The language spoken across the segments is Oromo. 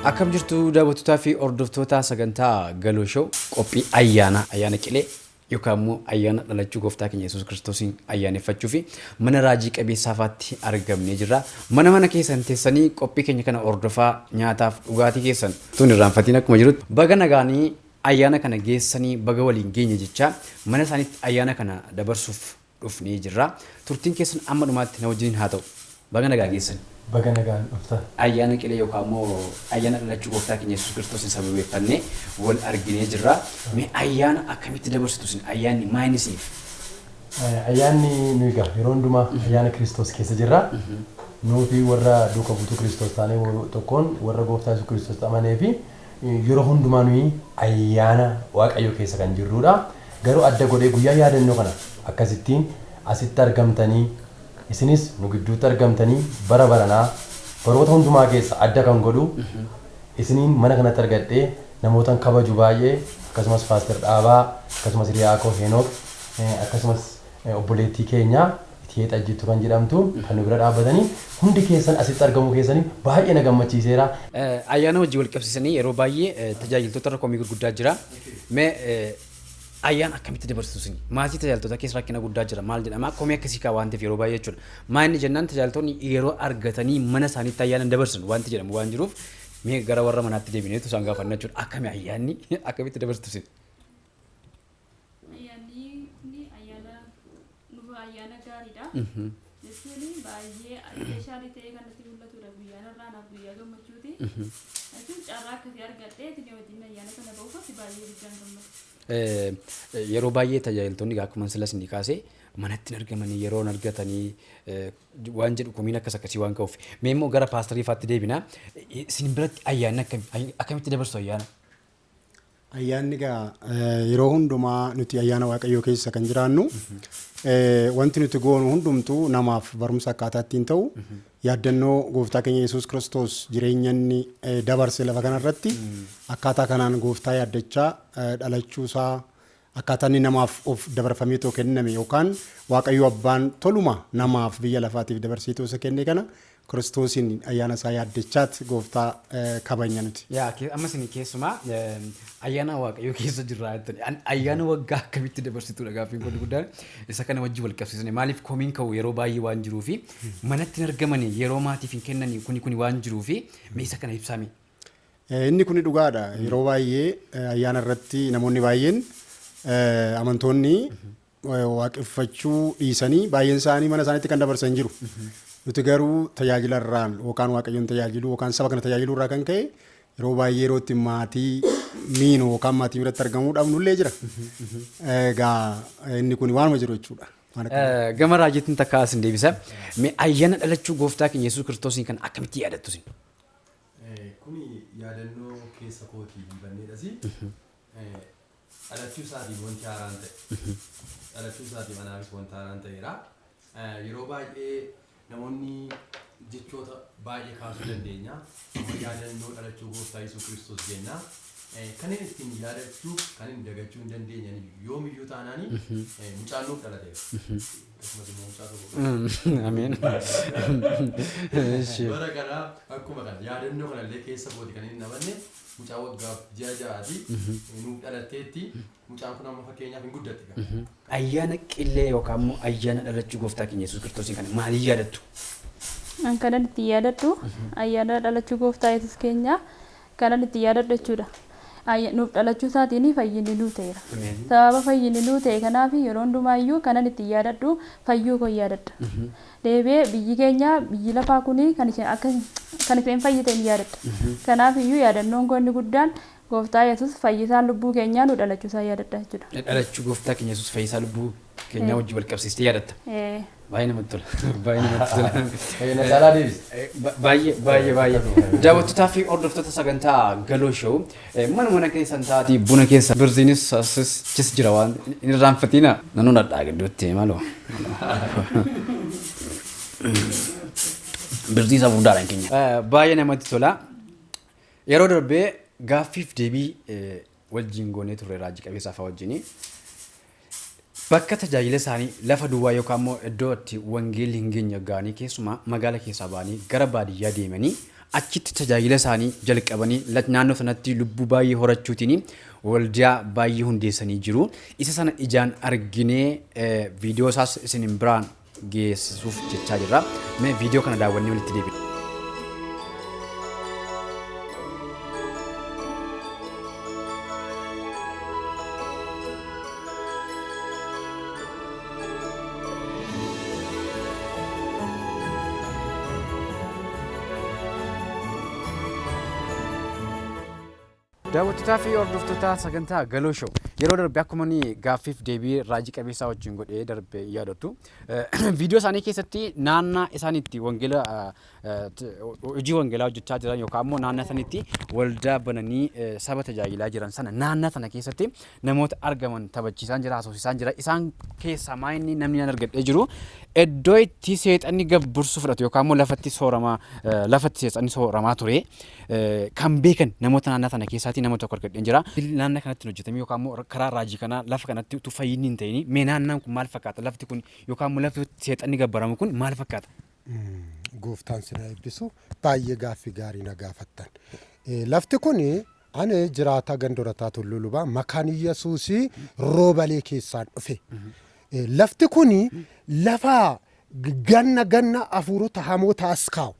Akkam jirtu daawwattoota fi hordoftoota sagantaa Galoo Show qophii ayyaana qilee yookaan immoo ayyaana dhalachuu gooftaa keenya Yesuus Kiristoosiin ayyaaneffachuu fi mana raajii qabeessaafaatti argamnee jirra. Mana keessan teessanii qophii keenya kana hordofaa nyaataaf dhugaatii keessan tun irraanfatiin akkuma jirutti baga nagaanii ayyaana kana geessanii baga waliin geenye jecha mana isaaniitti ayyaana kana dabarsuuf dhufnee jirra. Turtiin keessan amma dhumaatti na wajjin haa ta'u. Baga nagaa geessan. Baga nagaan dhufta. Ayyaana qilee yookaan immoo ayyaana dhalachuu gooftaa keenya Yesuus Kiristoosiin sababeeffannee wal arginee jirra. Mee ayyaana akkamitti dabarsitu isin ayyaanni maal isiniif? Ayyaanni nuyi egaa yeroo hundumaa ayyaana Kiristoos keessa jirra. Nuti warra duuka buutuu Kiristoos taanee tokkoon warra gooftaa Yesuus Kiristoos amanee fi yeroo hundumaa nuyi ayyaana Waaqayyoo keessa kan jirrudha. Garuu adda godhee guyyaa yaadannoo kana akkasittiin asitti argamtanii isinis nu gidduutti argamtanii bara baranaa baroota hundumaa keessa adda kan godhu isiniin mana kanatti argadhee namootan kabaju baay'ee akkasumas Paaster Dhaabaa akkasumas Riyaakoo Henook akkasumas obboleettii keenya Itiyee Xajjittu kan jedhamtu kan nu bira dhaabbatanii hundi keessan asitti argamuu keessanii baay'ee na gammachiiseera. Ayyaana wajjin wal qabsiisanii yeroo baay'ee tajaajiltoota rakkoo gurguddaa jira. Mee ayyaana akkamitti dabarsitu isin? Maatii tajaajiltoota keessa rakkina guddaa jira. Maal jedhama? Komii akkasii kaa waan ta'eef yeroo baay'ee jechuudha. Maal inni jennaan tajaajiltoonni yeroo argatanii mana isaaniitti ayyaana dabarsan wanti jedhamu waan jiruuf mee gara warra manaatti deebineetu isaan gaafanna jechuudha. Akkami ayyaanni akkamitti dabarsitu isin? Ayyaanni kun ayyaana gaariidha. Jechuun baay'ee speeshaalii ta'ee kan itti mul'atudha. Guyyaan irraa guyyaa gammachuuti. Jechuun carraa akkasii argadhee isin wajjin ayyaana kana ba'uuf baay'ee guddaan gammadu. Yeroo baay'ee tajaajiltoonni akkuma silas ni kaasee manatti argamanii yeroo argatanii waan jedhu komiin akkasii waan ka'uuf mee immoo gara paastariifaatti deebina. Isin biratti ayyaanni akkamitti dabarsu ayyaana? Ayyaanni yeroo hundumaa nuti ayyaana Waaqayyoo keessa kan jiraannu wanti nuti goonu hundumtuu namaaf barumsa akkaataa ittiin ta'u yaaddannoo gooftaa keenya Yesuus Kiristoos jireenya inni dabarse lafa kanarratti akkaataa kanaan gooftaa yaaddachaa dhalachuusaa akkaataa inni namaaf of dabarfamee too kenname yookaan Waaqayyo abbaan toluma namaaf biyya lafaatiif dabarsee too isa kenne kana Kiristoosiin ayyaana isaa yaaddachaatti gooftaa kabajna nuti. Amma isin keessumaa ayyaana Waaqayyoo keessa jirra jettanii ayyaana waggaa akkamitti dabarsitudha gaaffiin kun guddaan isa kana wajjin wal qabsiisanii maaliif komiin ka'u yeroo baay'ee waan jiruu fi manatti argamanii yeroo maatiif hin kennanii kuni waan jiruu fi mee isa kana ibsaami. Inni kuni dhugaadha yeroo baay'ee ayyaana irratti namoonni baay'een amantoonni waaqeffachuu dhiisanii baay'een isaanii mana isaaniitti kan dabarsan jiru. Nuti garuu tajaajila irraan yookaan Waaqayyoon tajaajilu yookaan saba kana tajaajiluu irraa kan ka'e yeroo baay'ee yerootti maatii miinu yookaan maatii biratti argamuu dhabnullee jira. Egaa inni kun waanuma jiru jechuudha. Gama raajiitiin takka asin deebisa. Mee ayyaana dhalachuu gooftaa keenya Yesuus Kiristoosiin kan akkamitti yaadattu isin? Kuni yaadannoo keessa kootii banneedhasi. Dhalachuu isaatiin wanti haaraan ta'e. Dhalachuu isaatiin anaafis wanti haaraan ta'eera. Yeroo baay'ee namoonni jechoota baay'ee kaasuu dandeenya. Yaadannoo dhalachuu gooftaa Yesuus Kiristoos jenna. Kan inni ittiin yaadachuu kan inni dagachuu hin dandeenye yoomiyyuu taanaani mucaan nuuf dhalateera. Ameen. Bara kana akkuma kana yaadannoo kanallee keessa kooti kan inni namanne mucaa waggaa 6 nuuf dhalateetti mucaan kun amma fakkeenyaaf hin guddatte. Ayyaana qilee yookaan immoo ayyaana dhalachuu gooftaa keenya Yesuus Kiristoosiin kan maaliif yaadattu? Kanan itti yaadadhu ayyaana dhalachuu gooftaa Yesuus keenya kanan itti yaadadhu jechuudha. Nuuf dhalachuu isaatiin fayyinni nuu ta'eera. Sababa fayyinni nuu ta'e kanaaf yeroo hundumaayyuu kanan itti yaadadhu fayyuu koo yaadadha. Deebi'ee biyyi keenya biyyi lafaa kuni kan isheen fayyite ni yaadadha. Kanaaf iyyuu yaadannoon koo inni guddaan gooftaa Yesuus fayyisaan lubbuu keenyaa nu dhalachuu isaa yaadadha jechuudha. Dhalachuu gooftaa keenya Yesuus fayyisaa lubbuu keenyaa wajjin wal qabsiistee yaadatta. Baay'ee namatti tola. Baay'ee namatti tola. Baay'ee. Daawwattootaa fi hordoftoota sagantaa Galoo Show mana keessan taa'aa buna keessa birziinis asis jira waan hin irraanfatina nanuun addaa gidduutti maaloo. Birzii isa furdaadhaan keenya. Baay'ee namatti tola. Yeroo darbee gaaffiif deebii wajjin goonee turre raajii qabeessaa fa'aa wajjini. Bakka tajaajila isaanii lafa duwwaa yookaan immoo iddoo itti wangeelli hin geenye ga'anii keessumaa magaala keessaa ba'anii gara baadiyyaa deemanii achitti tajaajila isaanii jalqabanii naannoo sanatti lubbuu baay'ee horachuutiin waldaa baay'ee hundeessanii jiru. Isa sana ijaan arginee viidiyoo isaas isin biraan geessisuuf jechaa jirra. Mee viidiyoo kana daawwannee walitti deebiin. daawwattoota fi hordoftoota sagantaa Galoo Show yeroo darbe akkuma ni gaaffiif deebii raajii qabeessaa wajjin godhee darbe yaadattu viidiyoo isaanii keessatti naannaa isaaniitti wangeela hojii wangeelaa hojjechaa jiran yookaan immoo naannaa isaaniitti waldaa bananii saba tajaajilaa jiran sana naannaa sana keessatti namoota argaman taphachiisaan jira haasofsiisaan jira isaan keessaa maayinni namni argadhee jiru iddoo itti seexanni gabbursu fudhatu yookaan immoo lafatti seexanni sooramaa ture kan beekan namoota naannaa sana keessatti namoota tokko argadhee jira naannaa kanatti hojjetame yookaan immoo karaa raajii kana lafa kanatti utuu fayyinni hin ta'ini mee naannaan kun maal fakkaata lafti kun yookaan immoo lafti seexanni gabbaramu kun maal fakkaata? Gooftaan sina eebbisu baay'ee gaaffii gaarii na gaafattan. Lafti kun ani jiraata gandorataa Tulluu Lubaa makaan yesuusii roobalee keessaan dhufe. Lafti kun lafa ganna afuurota hamoota as kaa'u.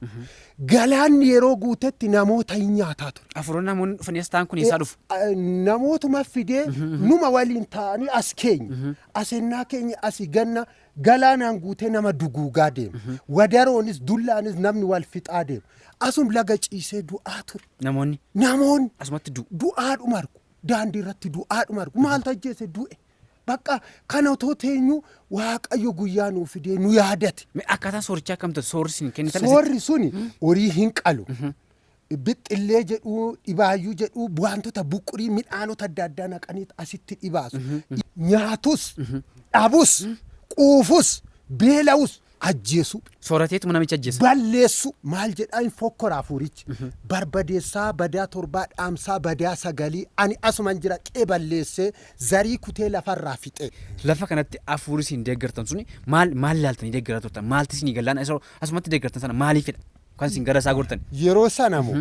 Galaanni yeroo guutetti namoota hin nyaataa ture. Afuuronni namoonni dhufanii as ta'an kun eessaa dhufu? Namootuma fidee numa waliin ta'anii as keenya. Asennaa keenya asii ganna galaanaan guutee nama duguugaa deema. Wadaroonis dullaanis namni wal fixaa deema. Asum laga ciisee du'aa ture. Namoonni asumatti du'aadhuma argu. Daandii irratti du'aadhuma argu. Maal tajjeese du'e? Bakka kana otoo teenyu Waaqayyo guyyaa nuu fidee nu yaadate. Akkaataa soorichaa akkamitti soorri isin kennitan? Soorri suni horii hin qalu. Bixxillee jedhu dhibaayyuu jedhu wantoota buqurii midhaanota adda addaa naqanii asitti dhibaasu. Nyaatus, dhabus, quufus, beela'us ajjeesu. Soorateetuma namicha ajjeesa. Balleessu maal jedhaa hin fokkoraa fuurichi. Barbadeessaa badaa torbaa dhaamsaa badaa sagalii ani asuman jira qee balleessee zarii kutee lafarraa fixe. Lafa kanatti afuuri isin deeggartan suni maal laaltanii deeggaraa turtan? Maalti isin gallaan asumatti deeggartan sana maaliifidha? Kan isin gara isaa gortan? Yeroo sana moo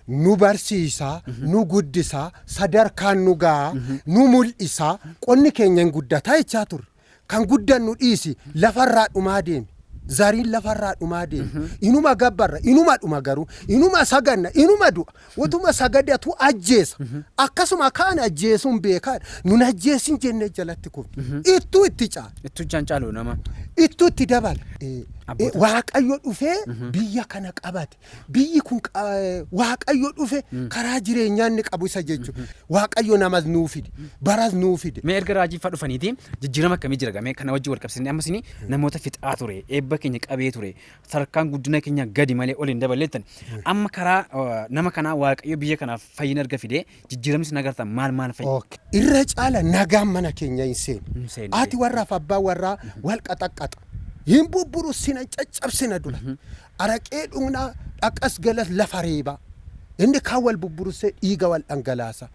nu barsiisaa, nu guddisaa, sadarkaan nu gahaa, nu mul'isaa, qonni keenya hin guddataa jechaa turre. Kan guddannu dhiisi lafarraa dhumaa deemi. Zariin lafarraa dhumaa deemi. Inuma gabbarra, inuma dhuma garuu, inuma saganna, inuma du'a. Watuma sagadatu ajjeesa. Akkasuma kaan ajjeesuun beekaadha. Nun ajjeesin jennee jalatti kufne. Ittuu itti caala. Ittuu caalu nama. Ittuu itti dabala. Waaqayyo dhufee biyya kana qabate. Biyyi kun Waaqayyo dhufe karaa jireenyaa inni qabu isa jechuudha. Waaqayyo namas nuu fide. Baras nuu fide. Mee erga raajii fa'aa dhufaniiti jijjiirama akkamii jira gamee kana wajji wal qabsiisanii amma isin namoota fixaa ture eebba keenya qabee ture sarkaan guddina keenya gadi malee ol hin daballeettan amma karaa nama kanaa Waaqayyo biyya kanaaf fayyina erga fide jijjiiramni isin agartan maal fa'i? Irra caala nagaan mana keenya hin seenu. Ati warraaf abbaa warraa wal qaxaqqaxa. Hin bubburu sina caccabsina dura. Araqee dhungnaa dhaqas galas lafa reeba. Inni kaan wal bubburusee dhiiga wal dhangalaasa.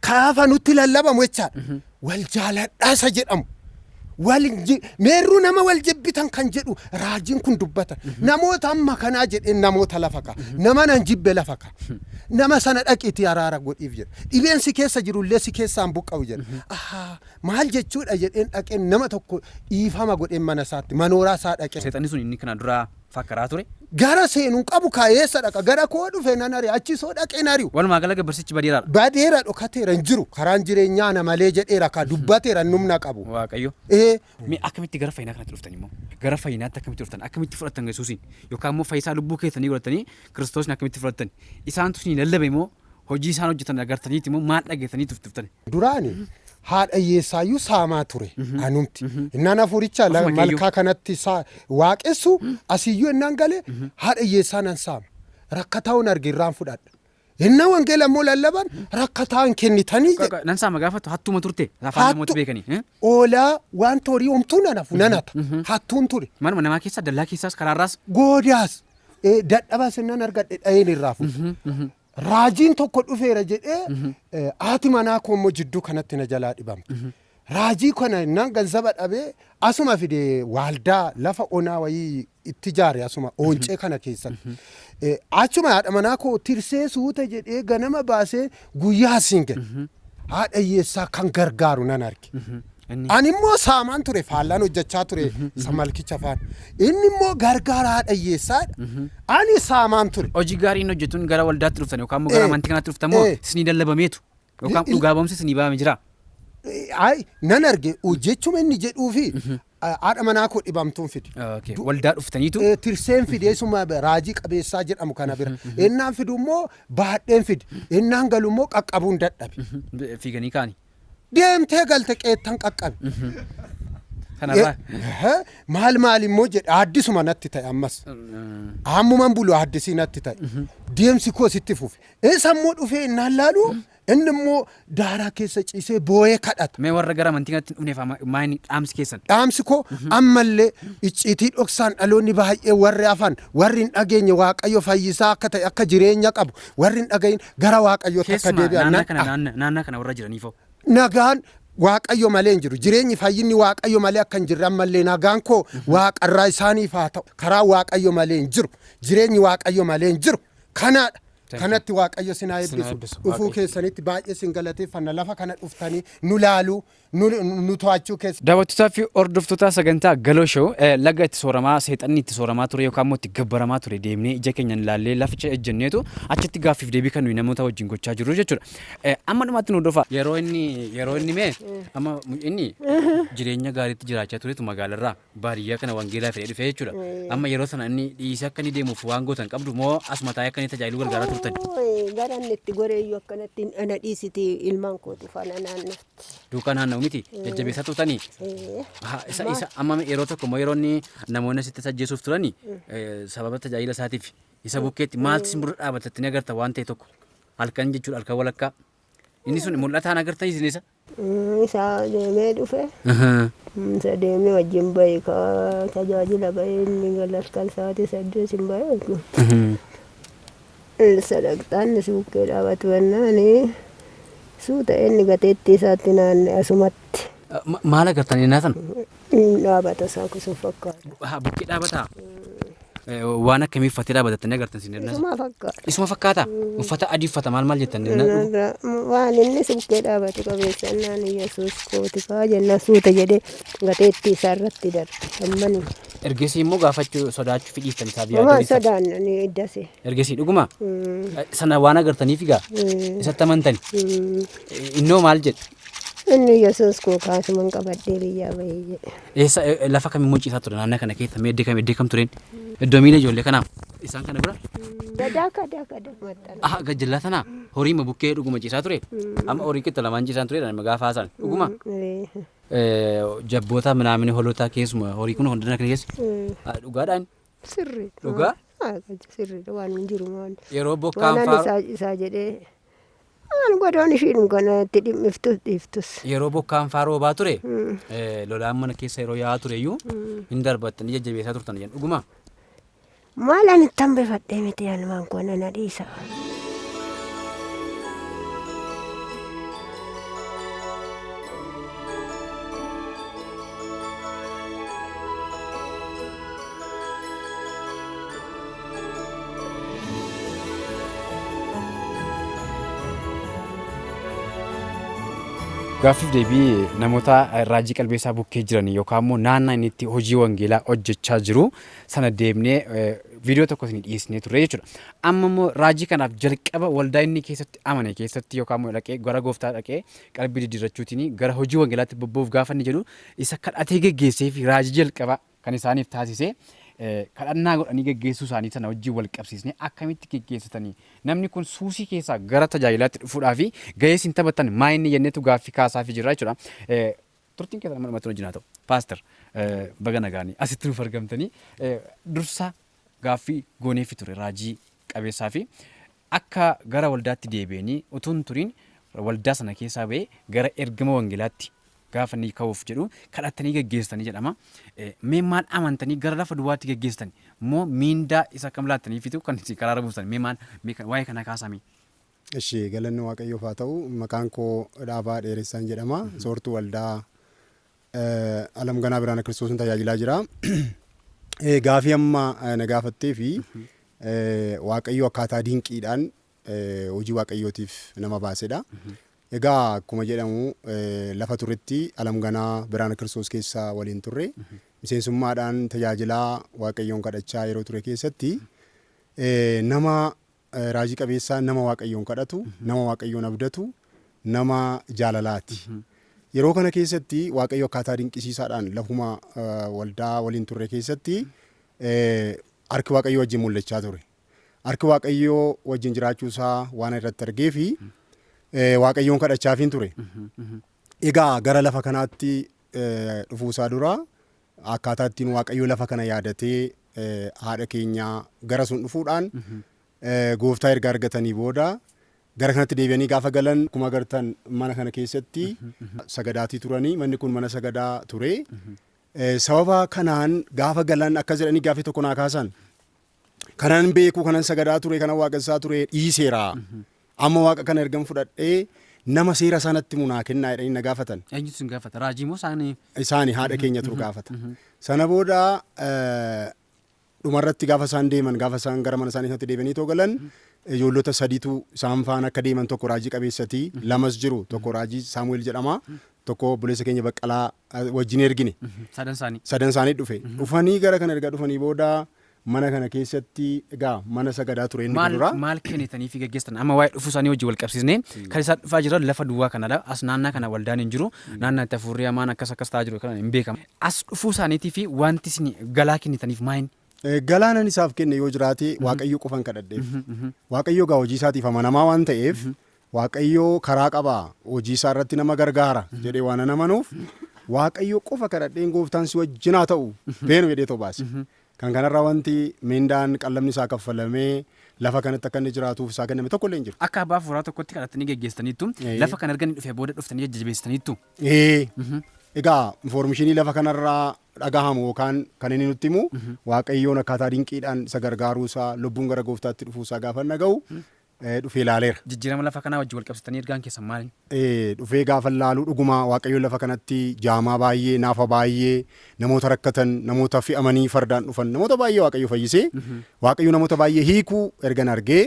Kaafa nutti lallabamu jechaadha. Wal jaaladhaasa jedhamu. Meerruu nama wal jibbitan kan jedhu raajiin kun dubbata. Namoota amma kanaa jedheen namoota lafa ka'a. Nama nan jibbe lafa ka'a. Nama sana dhaqiitii araara godhiif jedha. Dhibeen si keessa jirullee si keessaan buqqa'u jedha. Maal jechuudha jedheen dhaqeen nama tokko dhiifama godheen mana isaatti manooraa isaa dhaqee. Seexanni sun inni kana duraa fakkaraa ture? Gara seenuun qabu kaayeessa dhaqa. Gara koo dhufe nan ari'a achi soo dhaqeen ari'u. Walumaa gala gabbarsichi badeeraadha. Badeera dhokateera hin jiru. Karaan jireenyaa na malee jedheera ka dubbateera numna qabu. Waaqayyo. Mee akkamitti gara fayyinaa kanatti dhuftan immoo? Gara fayyinaatti akkamitti dhuftan? Akkamitti fudhattan Yesuusin? Yookaan immoo fayyisaa lubbuu keessanii godhatanii Kiristoosni akkamitti fudhattan? Isaantu isin lallabe immoo hojii isaan hojjetan agartaniiti immoo maal dhageessanii dhuftan? Duraani haadha hiyyeessaayyuu saamaa ture anumti. Innaan afuricha malkaa kanatti waaqessu asiyyuu innaan galee haadha hiyyeessaa nan saama. Rakkataa'uun arge irraan fudhadha. Innaa wangeela immoo lallaban rakkataan kennitanii jedha. Nan saama gaafatu hattuma turte afaan namoota beekanii. Oolaa wanta horii homtuu nanafu nanata hattuun ture. Manuma namaa keessa dallaa keessaas karaarraas. Goodaas dadhabas innaan argadhe dha'een irraa fuudha. Raajiin tokko dhufeera jedhee haati manaa koo immoo jidduu kanatti na jalaa dhibamte. raajii kana nan ganzaba dhabe asuma fide waldaa lafa onaa wayii itti jaare asuma ooncee kana keessatti. Achuma haadha manaa koo tirsee suuta jedhee ganama baasee guyyaa singe haadha hiyyeessaa kan gargaaru nan arge. Ani immoo saamaan ture faallaan hojjechaa ture isa malkicha faan. Inni immoo gargaara haadha hiyyeessaadha. Ani saamaan ture. Hojii gaarii inni hojjetuun gara waldaatti dhuftan yookaan immoo gara amantii kanaatti dhuftan moo isinii dallabameetu yookaan dhugaa ba'umsi isinii ba'ame jira? Nan arge jechuun inni jedhuu fi haadha manaa koo dhibamtuun fide. Waldaa dhuftaniitu? Tirseen fide suma raajii qabeessaa jedhamu kana bira. Innaan fidu immoo baadheen fide. Innaan galu immoo qaqqabuun dadhabe. Fiiganii kaani? Deemtee galte qeettan qaqqabe. Maal immoo jedhe addisuma natti ta'e ammas. Ammuman bulu addisii natti ta'e. Deemsi koo sitti fufe. Eessa immoo dhufee innaan laalu inni immoo daaraa keessa ciisee boo'ee kadhata. Mee warra gara amantii kanatti dhufneef maayini dhaamsi keessan? Dhaamsi koo ammallee icciitii dhoksaan dhaloonni baay'ee warri hafan warri hin dhageenye Waaqayyo fayyisaa akka ta'e akka jireenya qabu warri hin dhagayin gara Waaqayyootti akka deebi'an. Naannaa kana warra jiraniifoo? Nagaan Waaqayyo malee hin jiru. Jireenyi fayyinni Waaqayyo malee akka hin jirre ammallee nagaan koo Waaqarraa isaaniif haa ta'u. Karaa Waaqayyo malee hin jiru. Jireenyi Waaqayyo malee hin jiru. Kanaadha. Kanatti Waaqayyo sinaa eebbisu. Dhufuu keessanitti baay'ee sin galateeffanna lafa kana dhuftanii nu laaluu nu to'achuu keessa. Daawwattootaa fi hordoftoota sagantaa Galoo Show laga itti sooramaa seexanni itti sooramaa ture yookaan immoo itti gabbaramaa ture deemnee ija keenyaan ilaallee laficha ejjenneetu achitti gaaffiif deebii kan nuyi namoota wajjin gochaa jirru jechuudha. Amma dhumaatti nu hordofa yeroo inni mee amma inni jireenya gaariitti jiraachaa turetu magaalarraa baadiyyaa kana wangeelaa fedhee dhufee jechuudha. Amma yeroo sana inni dhiisee akka inni deemuuf waan gootan qabdu moo asuma taa'ee akka inni tajaajilu gargaaraa turtan? Garan itti goreeyyuu akkanatti ana dhiisiti ilmaan kooti faana naannofti. Duukaan naanna'u miti jajjabeessaa turtanii? Isa amma yeroo tokko immoo yeroo inni namoonni asitti ajjeesuuf turanii sababa tajaajila isaatiif isa bukkeetti maalti isin bira dhaabbatatti ni agarta waan ta'e tokko halkan jechuudha halkan walakkaa inni sun mul'ataan agartan isin isa? Isa deemee dhufe. Isa deemee wajjin bahe tajaajila bahe inni galaskan sa'aatii 8 hin bahe. Sadaqtaan suuqee dhaabatu bannaani suuta inni gateetti isaatti naanne asumatti. Maal agartanii naatan? Dhaabata isaa kusuuf fakkaata. Bukkee dhaabataa? Waan akkamii uffatee dhaabatatanii agartan isin irraa? Isuma fakkaata. Isuma fakkaata? Uffata adii uffata maal jettan? Waan inni suuqee dhaabate qabeessannaan yesuus kooti kaa jenna suuta jedhee gateetti isaa irratti darbe. Ammani. Ergesii immoo gaafachuu sodaachuu fi dhiiftan isaa biyyaa jireessa. Sodaan ni iddase. Ergesii dhuguma? Sana waan agartaniif egaa isatti amantani? Innoo maal jedhe? Inni yesuus koo kaasuman qabadhee biyyaa bahee jedhe. Eessa lafa kamiin munciisaa ture naannaa kana keessa mee iddoo kam tureen? Iddoo miila ijoollee kanaaf isaan kana bira? Daaka maxxana. Gajjallaa tanaa horii bukkee dhuguma ciisaa ture? Amma horii qixa lamaan ciisaan ture gaafa haasaan dhuguma? Jabboota minaamini holotaa keessuma horii kun hundana kana keessa dhugaadhaan? Sirrii. Dhugaa? Sirrii waan hin jiru waan. Yeroo bokkaan faaruu. Isaa jedhee waan godhoon ishiin kana itti dhimmiftus dhiiftus. Yeroo bokkaan faaruu baa ture lolaan mana keessa yeroo yaa'aa ture iyyuu hin darbattanii jajjabeessaa turtan jedhan dhuguma? Maal ani itti hambifadhee miti yaalmaan koo nana dhiisa. Gaaffiif deebii namoota raajii qalbeessaa bukkee jiran yookaan immoo naannaa inni itti hojii wangeelaa hojjechaa jiru sana deemnee viidiyoo tokko isin dhiyeessinee turre jechuudha. Amma immoo raajii kanaaf jalqaba waldaa inni keessatti amane keessatti yookaan immoo dhaqee gara gooftaa dhaqee qalbii diddiirrachuutiin gara hojii wangeelaatti bobba'uuf gaafa inni jedhu isa kadhatee geggeessee fi raajii jalqaba kan isaaniif taasisee kadhannaa godhanii geggeessuu isaanii sana wajjin wal qabsiisnee akkamitti geggeessitanii namni kun suusii keessaa gara tajaajilaatti dhufuudhaaf gahee isin taphatan maa inni jenneetu gaaffii kaasaafii jira jechuudha. Turtiin keessaa nama namatti hojii haa ta'u paaster baga nagaanii asitti nuuf argamtanii dursa gaaffii gooneefi ture raajii qabeessaa fi akka gara waldaatti deebi'anii utuun turiin waldaa sana keessaa bahee gara ergama wangeelaatti gaafa inni ka'uuf jedhu kadhattanii geggeessitanii jedhama. Mee maal amantanii gara lafa duwwaatti geggeessitanii moo miindaa isa kam laattanii fitu kan isin karaara buusan mee maal waa'ee kana kaasamii? Galanni Waaqayyoof haa ta'u maqaan koo Dhaabaa Dheeressaan jedhama. Soortuu waldaa alam ganaa biraana Kiristoosin tajaajilaa jira. Gaafii amma na gaafattee fi Waaqayyo akkaataa dinqiidhaan hojii Waaqayyootiif nama baasedha. Egaa akkuma jedhamu lafa turretti alam ganaa biraana Kiristoos keessa waliin turre. Miseensummaadhaan tajaajilaa Waaqayyoon kadhachaa yeroo ture keessatti nama raajii qabeessaa nama Waaqayyoon kadhatu, nama Waaqayyoon abdatu, nama jaalalaati. Yeroo kana keessatti Waaqayyo akkaataa dinqisiisaadhaan lafuma waldaa waliin turre keessatti harki Waaqayyo wajjin mul'achaa ture. Harki Waaqayyo wajjin jiraachuusaa waan irratti argee fi Waaqayyoon kadhachaafiin ture. Egaa gara lafa kanaatti dhufuusaa dura akkaataa ittiin Waaqayyo lafa kana yaadatee haadha keenyaa gara sun dhufuudhaan gooftaa erga argatanii booda gara kanatti deebi'anii gaafa galan akkuma agartan mana kana keessatti sagadaatii turanii. Manni kun mana sagadaa ture. Sababa kanaan gaafa galan akkas jedhanii gaafii tokko naa kaasan. Kanan beeku kanan sagadaa ture kanan waaqessaa ture dhiiseera. Amma waaqa kana ergan fudhadhee nama seera sanatti munaa kennaa jedhanii na gaafatan. Eenyutu sin gaafata? Raajii moo isaanii? Isaanii haadha keenya turu gaafata. Sana booda dhumarratti gaafa isaan deeman gaafa isaan gara mana isaaniitti deebi'anii too galan ijoollota sadiitu isaan faana akka deeman tokko raajii qabeessatii lamas jiru tokko raajii Saamu'eel jedhama tokko obboleessa keenya Baqqalaa wajjin ergine. Sadan isaanii dhufe. Dhufanii gara kana erga dhufanii booda mana kana keessatti egaa mana sagadaa ture inni dura. Maal kennitanii fi geggeessan amma waa'ee dhufuu isaanii wajjin wal qabsiisnee kan isaan dhufaa jiran lafa duwwaa kanadha. As naannaa kana waldaan hin jiru. Naannaa itti hafuurri hamaan akkas ta'aa jiru kana hin beekamu. As dhufuu isaaniitii fi wanti isin galaa kennitaniif maayini? Galaanan isaaf kenne yoo jiraate Waaqayyo qofan kadhadheef. Waaqayyo gaa hojii isaatiif amanamaa waan ta'eef Waaqayyo karaa qabaa hojii isaa irratti nama gargaara jedhee waan amanuuf Waaqayyo qofa kadhadheen gooftaan si wajjin haa ta'u beenu jedhee too baase. Kan kanarraa wanti mindaan qallamni isaa kaffalamee lafa kanatti akka inni jiraatuuf isaa kenname tokko illee hin jiru. Akka abbaa fuuraa tokkotti kadhatanii geggeessaniittu lafa kana erganii dhufee booda dhuftanii jajjabeessaniittu. Egaa informeeshinii lafa kanarraa dhagahamu yookaan kan inni nutti himu Waaqayyoon akkaataa dinqiidhaan isa gargaaruusaa lubbuun gara gooftaatti dhufuusaa gaafa naga'u dhufee ilaaleera. Jijjiirama lafa kanaa wajjin wal qabsiisanii ergaan keessan maali? Dhufee gaafa ilaalu dhuguma Waaqayyoon lafa kanatti jaamaa baay'ee naafa baay'ee namoota rakkatan namoota fe'amanii fardaan dhufan namoota baay'ee Waaqayyo fayyisee Waaqayyo namoota baay'ee hiikuu ergan argee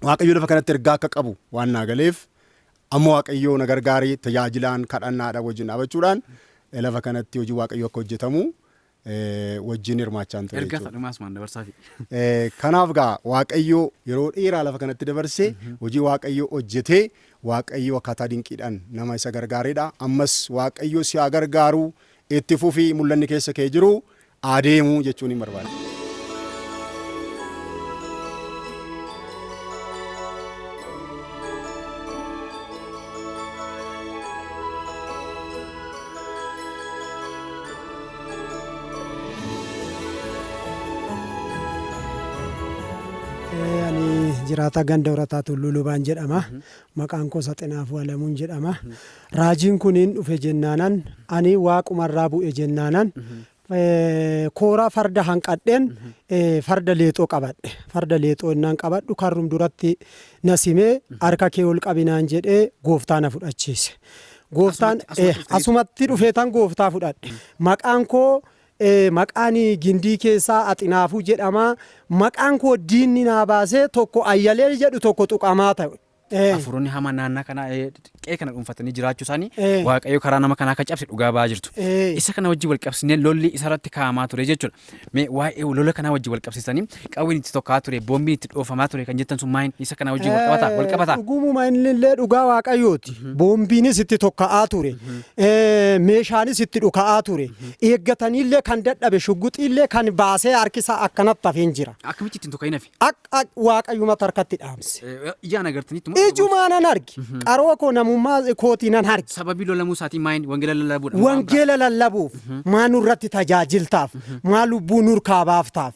Waaqayyo lafa kanatti ergaa akka qabu waan naa galeef amma Waaqayyo na gargaaree tajaajilaan kadhannaadha wajjin dhaabachuudhaan lafa kanatti hojii Waaqayyo akka hojjetamu wajjin hirmaachaan ture jechuudha. Ergaa dhumaas maan dabarsaafi. Kanaaf gaa Waaqayyo yeroo dheeraa lafa kanatti dabarsee hojii Waaqayyo hojjetee Waaqayyo akkaataa dinqiidhaan nama isa gargaareedha. Ammas Waaqayyo si haa gargaaru itti fufii mul'anni keessa kee jiru adeemu jechuun hin barbaada. Jiraata ganda horataa Tulluu Lubaan jedhama. Maqaan koo Saxinaafuu Alamuun jedhama. Raajiin kuniin dhufe jennaanan ani waaqumarraa bu'e jennaanan kooraa farda hanqadheen farda leexoo qabadhe. Farda leexoo innaan qabadhu karrum duratti na simee harka kee ol qabinaan jedhee gooftaa na fudhachiise. Gooftaan asumatti dhufeetan gooftaa fudhadhe. Maqaan koo maqaan gindii keessaa Axinaafuu jedhama. Maqaan koo diinni naa baasee tokko ayyalee jedhu tokko tuqamaa ta'e. Afuroonni hamaa naannaa kana qe'ee kana dhuunfatanii jiraachuu isaanii Waaqayyo karaa nama kanaa akka cabse dhugaa ba'aa jirtu. Isa kana wajjin wal qabsiisnee lolli isarratti kaa'amaa ture jechuudha. Mee waa'ee lola kanaa wajjin wal qabsiisanii qawween itti tokkaa ture boombiin itti dhoofamaa ture kan jettan sun maayin isa kana wajjin wal qabata. Dhugumuma illee dhugaa Waaqayyooti. Boombiinis itti tokka'aa ture. Meeshaanis itti dhuka'aa ture. Eeggataniillee kan dadhabe shugguxiillee kan baasee harkisaa akkanatti hafeen jira. Akkamitti ittiin tokka'in hafe? Waaqayyumatti harkatti dhaamse. Ijaan agartaniitu Ijumaa nan argi. Qaroo koo namummaa kootii nan argi. Sababii lolamuu isaatiin maayin wangeela lallabuudha. Wangeela lallabuuf maa nurratti tajaajiltaaf maa lubbuu nurkaa baaftaaf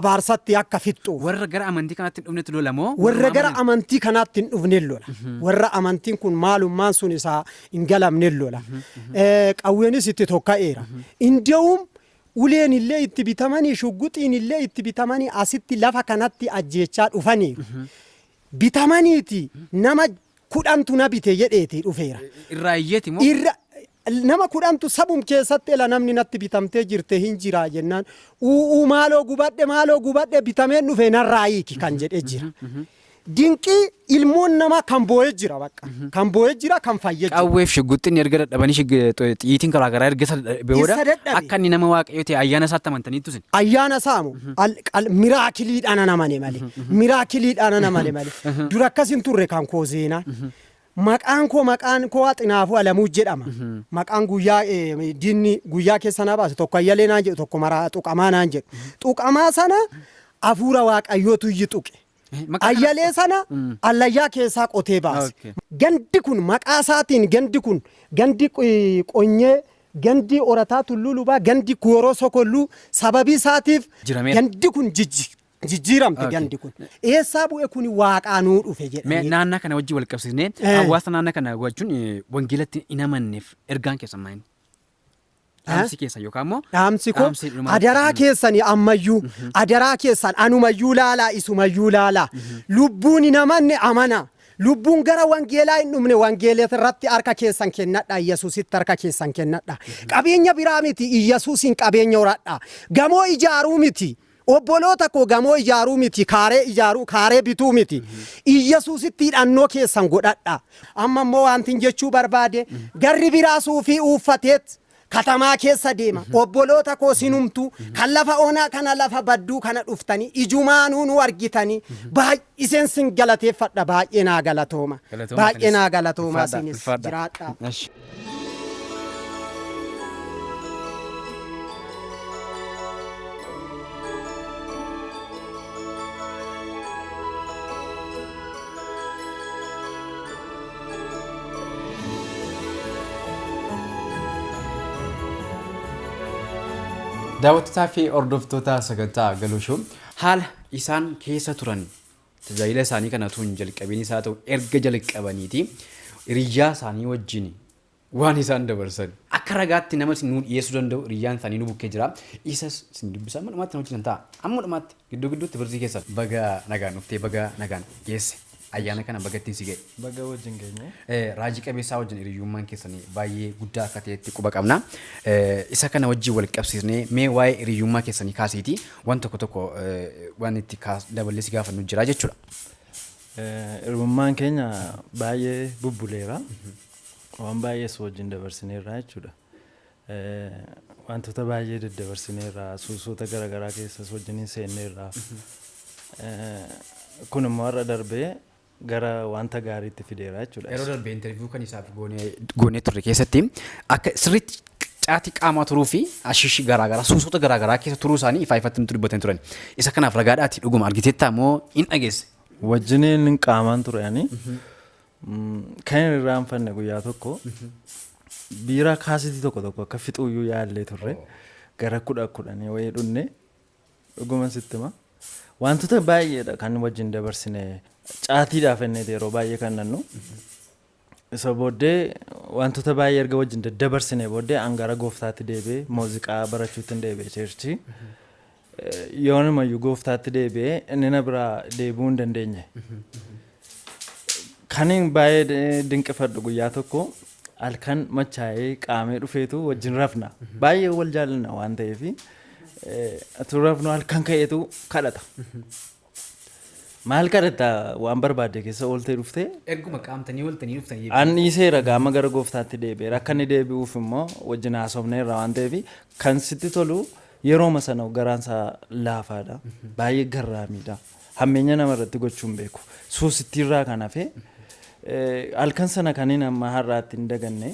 abaarsatti akka fixxuuf. Warra gara amantii kanaatti hin dhufnetti lolamoo? Warra gara amantii kanaatti hin dhufne lola. Warra amantiin kun maalummaan sun isaa hin galamne lola. Qawweenis itti tokka'eera. Inda'uum uleen illee itti bitamanii shugguxiin illee itti bitamanii asitti lafa kanatti ajjeechaa dhufaniiru. Bitamaniiti nama 10tu na bite jedheeti dhufeera. Irraa iyyeeti moo? nama kudhantu sabum keessatti ela namni natti bitamtee jirte hin jira jennaan maaloo gubadhe bitameen dhufe narraa hiiki kan jedhee jira. Dinqii ilmoon namaa kan boo'ee jira bakka kan boo'ee jira kan fayyee jira. Qawweef shugguxxiin erga dadhabanii xiyyiitiin garaagaraa erga booda akka inni nama waaqayyoo ta'e ayyaana isaatti amantaniitu sin. Ayyaana saamu miraakiliidhaan namane malee miraakiliidhaan namane malee dura akkasin turre kan koo seenaa. Maqaan koo Xinaafuu Alamuu jedhama. Maqaan diinni guyyaa keessa na baase tokko ayyalee naan jedhu tokko maraa tuqamaa naan jedhu. Tuqamaa sana hafuura waaqayyootu iyyi tuqe. Ayyalee sana allayyaa keessaa qotee baase. Gandi kun maqaa isaatiin gandi qonyee gandi orataa tulluu lubaa gandi kuyoroo sokolluu sababii isaatiif gandi kun jijjiiramte gandi kun. Eessaa bu'e kun waaqaanuu dhufe jedhanii. Naannaa kana wajjin wal qabsiisnee hawaasa naannaa kana gochuun wangeelatti hin amanneef ergaan keessan maal? Dhaamsi keessan yookaan immoo dhaamsi koo adaraa keessanii ammayyuu adaraa keessan anumayyuu laalaa isumayyuu laalaa lubbuun hin amanne amana. Lubbuun gara wangeelaa hin dhumne wangeelota irratti harka keessan kennadha yesuusitti harka keessan kennadha. Qabeenya biraa miti yesuusin qabeenya horadha. Gamoo ijaaruu miti. Obboloota koo gamoo ijaaruu miti kaaree bituu miti. Yesuusitti hidhannoo keessan godhadha. Amma immoo wantin jechuu barbaade garri biraa suufii uffateet katamaa keessa deema. Obboloota koo sinumtu kan lafa onaa kana lafa badduu kana dhuftanii ijumaanuu nu argitanii baay'iseen sin galateeffadha baay'ee naa galatooma. Baay'ee naa galatooma sinis jiraadha. Daawwattoota fi hordoftoota sagantaa Galoo Show haala isaan keessa turan tajaajila isaanii kanatu hin jalqabin isaa ta'u erga jalqabaniiti hiriyyaa isaanii wajjin waan isaan dabarsan akka ragaatti nama nu dhiyeessuu danda'u hiriyyaan isaanii nu bukkee jira isas sin dubbisaa madhumaatti na wajjin ta'a amma dhumaatti gidduutti birzii keessa baga nagaan dhuftee baga nagaan geesse. Ayyaana kana bagattiin si ga'e. Baga wajjin geenye. Raajii qabeessaa wajjin hiriyyummaan keessanii baay'ee guddaa akka ta'etti quba qabna. Isa kana wajjin wal qabsiisnee mee waa'ee hiriyyummaa keessanii kaasiiti waan tokko waan itti daballee si gaafannu jira jechuudha. Hiriyummaan keenya baay'ee bubbuleera. Waan baay'ee wajjin dabarsineerra jechuudha. Wantoota baay'ee daddabarsineerra suusoota garaagaraa keessas wajjin seenneerra. Kun immoo irra darbee gara wanta gaariitti fideera jechuudha. Yeroo darbee interview kan isaaf goonee turre keessatti akka sirriitti caatii qaamaa turuu fi ashishi garaagaraa suusoota garaagaraa keessa turuu isaanii ifatti nutti dubbatan turan. Isa kanaaf ragaadhaati dhuguma argiteettaa moo hin dhageesse? Wajjiniin qaamaan turani. Kan irraanfanne guyyaa tokko biiraa kaasitii tokko akka fixuuyyuu yaallee turre gara 10 wayii dhunne dhuguma sittima. Wantoota baay'eedha kan wajjin dabarsine caatiidhaaf ennee yeroo baay'ee kan nannu. Isa booddee wantoota baay'ee erga wajjin dabarsine booddee angara gooftaatti deebi'ee muuziqaa barachuutti deebi'ee cheerchii. Yoonumayyuu gooftaatti deebi'ee inni na biraa deebi'uu hin dandeenye. Kan baay'ee dinqifadhu guyyaa tokko halkan machaa'ee qaamee dhufeetu wajjin rafna. Baay'ee wal jaallanna waan ta'eef. Turafnu halkan ka'eetu kadhata. Maal kadhata waan barbaade keessa ooltee dhuftee? Erguma qaamtanii ooltanii dhuftanii. An dhiiseera gaama gara gooftaatti deebi'eera. Akka inni deebi'uuf immoo wajjin haasofneerra waan ta'eef kan sitti tolu yerooma sana garaansaa laafaadha. Baay'ee garraamiidha. Hammeenya namarratti gochuu hin beeku. Suusittiirraa kan hafe halkan sana kaniin amma har'aatti hin daganne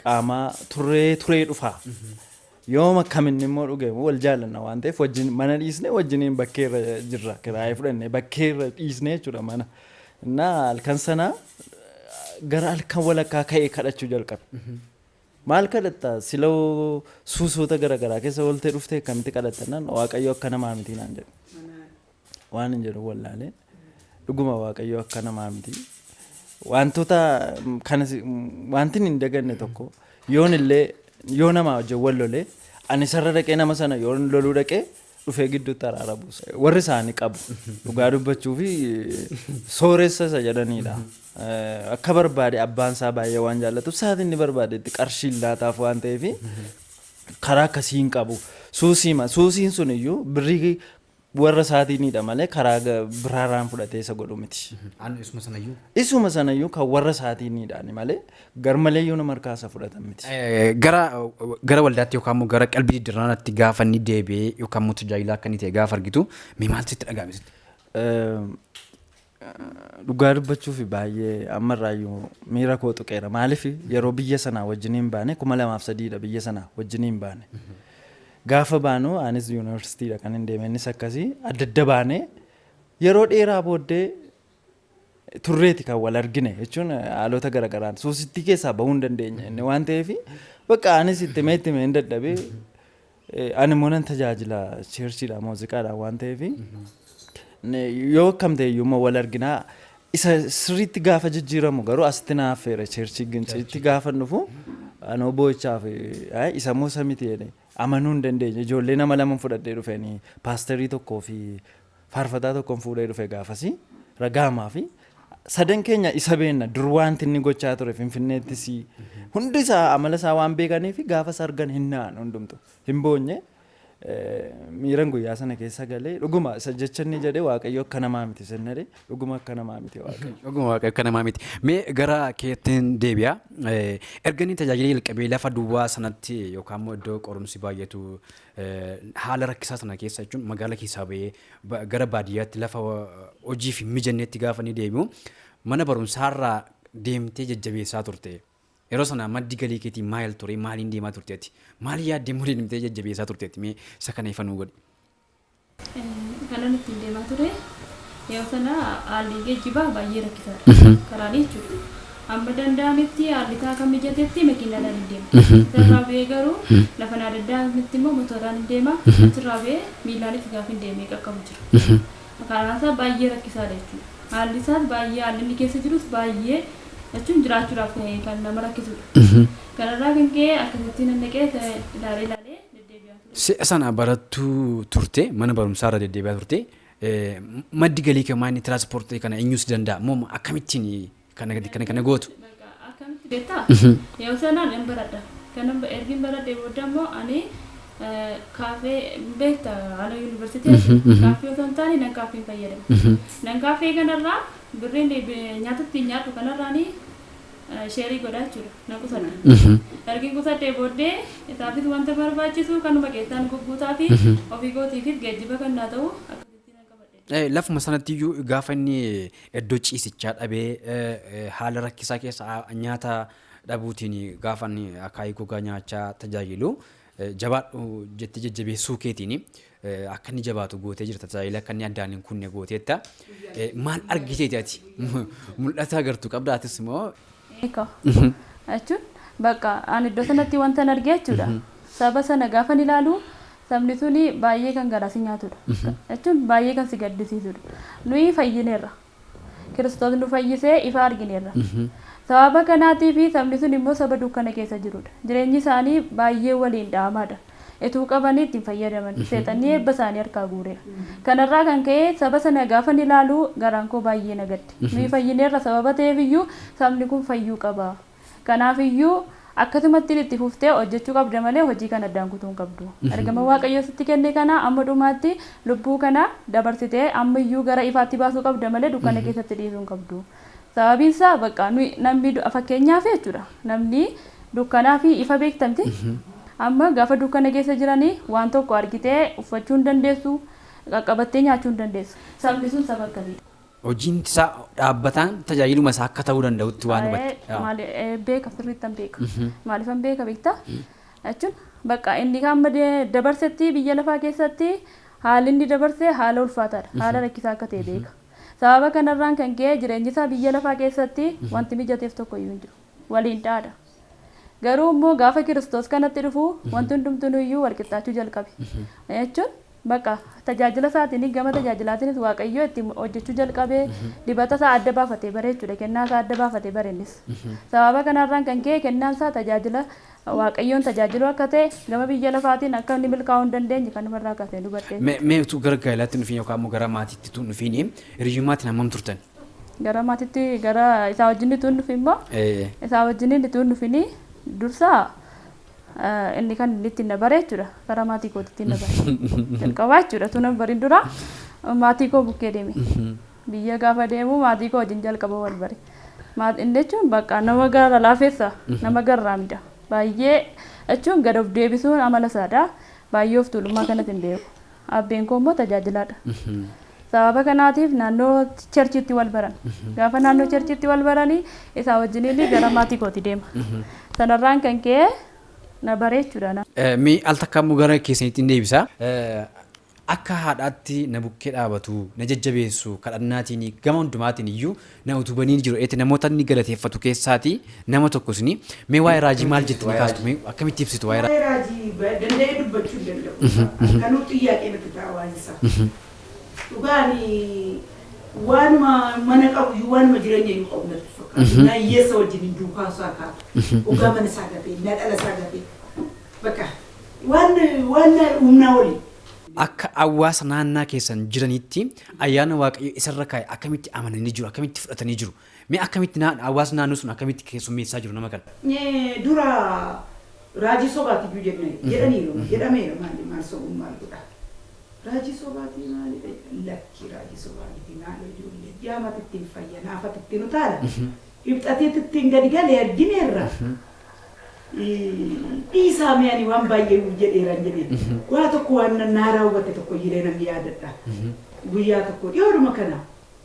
qaamaa turee dhufaa. Yooma kaminni immoo dhugeemu wal jaallanna waan ta'eef wajjin mana dhiisne wajjiniin bakkeerra jirra kiraayee fudhanne bakkeerra dhiisne jechuudha mana. Innaa halkan sana gara halkan walakkaa ka'ee kadhachuu jalqabe. Maal kadhatta siloo suusoota garaagaraa keessa ooltee dhuftee akkamitti kadhattannaan waaqayyo akka namaa miti naan jedhu. Waan hin jedhu wallaalee dhuguma waaqayyo akka namaa miti. Wantoota kanas wanti hin daganne tokko yoon illee yoo nama wajjin wal lolee ani sarara dhaqee nama sana yoo loluu dhaqee dhufee gidduutti araara buusa. Warri isaanii qabu dhugaa dubbachuu fi sooressa isa jedhanidha. Akka barbaade abbaan isaa baay'ee waan jaallatuuf sa'aatii inni barbaadetti qarshii laataaf waan ta'eef karaa akkasiin qabu. Suusiin sun iyyuu birrii warra isaatiinidha malee karaa biraaraan fudhatee isa godhu miti. Isuma sanayyuu kan warra isaatiinidhaan malee garmaleeyyuu nama harkaasa fudhatan miti. Gara waldaatti yookaan immoo gara qalbii diddirraanaatti gaafa inni deebi'ee yookaan immoo tajaajila akka inni ta'e gaafa argitu maaltu sitti dhaga'ame? Dhugaa dubbachuuf baay'ee ammarraayyuu miira koo tuqeera. Maaliif yeroo biyya sanaa wajjiniin baane 2003dha biyya sanaa wajjiniin baane. Gaafa baanu anis yuunivarsiitiidha kan hin deeme innis akkasii adda adda baane yeroo dheeraa booddee turreeti kan wal argine jechuun haalota garagaraan suusittii keessaa bahuu hin dandeenye waan ta'eef bakka anis itti mee hin dadhabee ani immoo nan tajaajila cheerchiidha muuziqaadha waan ta'eef yoo akkam ta'e iyyuu wal arginaa isa sirriitti gaafa jijjiiramu garuu asitti naaf feera cheerchii ginciitti gaafa dhufu anoo boo'ichaaf isa immoo samiti jedhe amanuu hin dandeenye ijoollee nama lama fudhadhee dhufanii paasterii tokkoo fi faarfataa tokkoon fuudhee dhufe gaafasi ragaamaa fi sadan keenya isa beenna dur wanti inni gochaa ture Finfinneettis hundi isaa amala isaa waan beekaniif gaafas argan hin naan hundumtu hin boonye miiran guyyaa sana keessa galee dhuguma isa jecha inni jedhe waaqayyo akka namaa miti sennare dhuguma akka namaa miti waaqayyo. Dhuguma waaqayyo akka namaa miti. Mee gara keettiin deebi'a. Erganii tajaajila jalqabee lafa duwwaa sanatti yookaan immoo iddoo qorumsi baay'atu haala rakkisaa sana keessa jechuun magaala keessaa bahee gara baadiyyaatti lafa hojii fi mijanneetti gaafa ni deebi'u mana barumsaarraa deemtee jajjabeessaa turte. Yeroo sana maddi galii keetii maal ture maaliin deemaa turteetti maal yaaddee murii deemtee jajjabeessaa turteetti mee isa kana ifannuu godhi. Kanan ittiin deemaa ture yeroo sana haalli geejjibaa baay'ee rakkisaadha karaan jechuudha. Amma danda'ametti haalli isaa kan mijatetti makiinadhaan hin deema. Sirraa ba'ee garuu lafa naa danda'ametti immoo motoraan hin deema. Sirraa ba'ee miilaanis gaafa hin deemee qaqqabu jira. Karaan isaa baay'ee rakkisaadha jechuudha. Haalli isaas baay'ee haalli inni keessa jirus baay'ee jechuun jiraachuudhaaf kan nama rakkisudha. Kanarraa kan ka'e akkasitti nannaqee ilaalee deddeebi'aa ture. Si'a sana barattuu turte mana barumsaarra deddeebi'aa turte maddi galii kan maanni tiraanspoortii kana eenyus danda'a moo akkamittiin kana gootu? Akkamitti beektaa? Yeroo sanaan hin baradha. Kanan ergiin baradhee booda immoo ani kaafee beektaa haala yuunivarsiitii kaafee osoo hin taane nan kaafee fayyadama. Nan kaafee kanarraa birriin nyaatatti nyaatu kanarraanii sheerii godhaa jechuudha. Nan qusadha. Ergiin qusadhee booddee isaafis wanta barbaachisu kanuma keessaan gugguutaa fi ofii kootiifis geejjiba kan naa ta'u akkasitti nan qabadhe. Lafuma sanatti iyyuu gaafa inni iddoo ciisichaa dhabee haala rakkisaa keessa nyaata dhabuutiin gaafa inni akaayii gogaa nyaachaa tajaajilu jabaadhu jettee jajjabeessuu keetiin akka inni jabaatu gootee jirta tajaajila akka inni addaan hin kunne gooteetta maal argiteeti ati mul'ata agartu qabdaatis immoo. Eeka jechuun bakka ani iddoo sanatti wanta argee jechuudha saba sana gaafa ilaalu sabni suni baay'ee kan garaa si nyaatudha jechuun baay'ee kan si gaddisiisudha. Nuyi fayyineerra Kiristoos nu fayyisee ifa argineerra. Sababa kanaatiif sabni sun immoo saba dukkana keessa jirudha. Jireenyi isaanii baay'ee waliin dhaamaadha. Etuu qabanii ittiin fayyadaman seexanni eebba isaanii harkaa guureera. Kanarraa kan ka'e saba sana gaafa ilaalu garaan koo baay'ee na gaddi. Nuyi fayyineerra sababa ta'eef iyyuu sabni kun fayyuu qaba. Kanaaf iyyuu akkasumatti itti fuftee hojjechuu qabda malee hojii kana addaan kutuu hin qabdu. Ergama waaqayyo sitti kenne kana amma dhumaatti lubbuu kana dabarsitee amma iyyuu gara ifaatti baasuu qabda malee dukkana keessatti dhiisuu hin qabdu. Sababiin isaa bakka namni fakkeenyaaf jechuudha. Namni dukkanaa fi ifa beektamti. Amma gaafa dukkana keessa jiranii waan tokko argitee uffachuu hin dandeessu, qaqqabattee nyaachuu hin dandeessu. Sabni sun saba akkamiidha? Hojiin isaa dhaabbataan tajaajiluma isaa akka ta'uu danda'utti waan hubate. Beeka sirriittan beeka. Maaliifan beeka beektaa? Jechuun bakka inni amma dabarsetti biyya lafaa keessatti haalli inni dabarsee haala ulfaataadha. Haala rakkisaa akka ta'e beeka. Sababa kanarraan kan ka'e jireenyi isaa biyya lafaa keessatti wanti mijateef tokko iyyuu hin jiru. Waliin dhaadha. Garuu immoo gaafa Kiristoos kanatti dhufu wanti hundumtuu iyyuu wal qixxaachuu jalqabe. Jechuun bakka tajaajila isaatiin gama tajaajilaatiinis waaqayyoo itti hojjechuu jalqabee dibata isaa adda baafatee bare jechuudha. Kennaa isaa adda baafatee bare innis. Sababa kanarraan kan ka'e kennaan isaa tajaajila waaqayyoon tajaajilu akka ta'e gama biyya lafaatiin akka inni milkaa'uu hin dandeenye kanumarraa kaasee dubbadhee. Mee utuu gara gaa'elaatti dhufin yookaan immoo gara maatiitti tun dhufin hiriyyummaatti hammam turtan? Gara maatiitti gara isaa wajjin tun dhufi immoo isaa wajjin tun dhufini dursa inni kan inni ittiin dabare jechuudha gara maatii kootti ittiin dabare jalqabaa jechuudha tuna bariin dura maatii koo bukkee deeme biyya gaafa deemu maatii koo wajjin jalqaba wal bare inni jechuun bakka nama gara laafessa nama garraamida baay'ee jechuun gad of deebisuun amala isaadha baay'ee of tuulummaa kanatti hin beeku abbeen koo immoo tajaajilaadha. Sababa kanaatiif naannoo cherchiitti wal baran gaafa naannoo cherchiitti wal baranii isaa wajjin gara maatii kooti deema sanarraan kan ka'e na bareechuudha. Mi al takkaammoo gara keessanitti deebisa. Akka haadhaatti na bukkee dhaabatu na jajjabeessu kadhannaatiin gama hundumaatiin iyyuu na utubanii jiru. Eeti namoota inni galateeffatu keessaati nama tokkosni mee waa'ee raajii maal jetti ni kaastu mee akkamitti ibsitu waa'ee raajii danda'ee dubbachuu hin danda'u. Kanuu xiyyaaqee natti ta'a waan isaa. Dhugaani waanuma mana qabu waanuma jireenya iyyuu qabu natti fakkaata. Na hiyyeessa wajjin duukaa isaa kaatu. Dhugaa mana isaa gabee na dhala isaa gabee bakka waan humnaa oli. Akka hawaasa naannaa keessan jiranitti ayyaana waaqayyo isarra kaa'e akkamitti amananii jiru akkamitti fudhatanii jiru mee akkamitti hawaasni naannoo sun akkamitti keessummeessaa jiru nama kana. Dura raajii sobaati iyyuu jedhameera maal sobuun maal godha. Raajii sobaatii maali lakki raajii sobaati maal ijoollee jaamatti ittiin fayya naafatti ittiin utaala ibxateetti ittiin gadi galee argineerra. Dhiisaa mi'aanii waan baay'ee jedheeraan jedhee waa tokko waan naa raawwate tokko jiree namni yaadadha. Guyyaa tokko dhiyoodhuma kana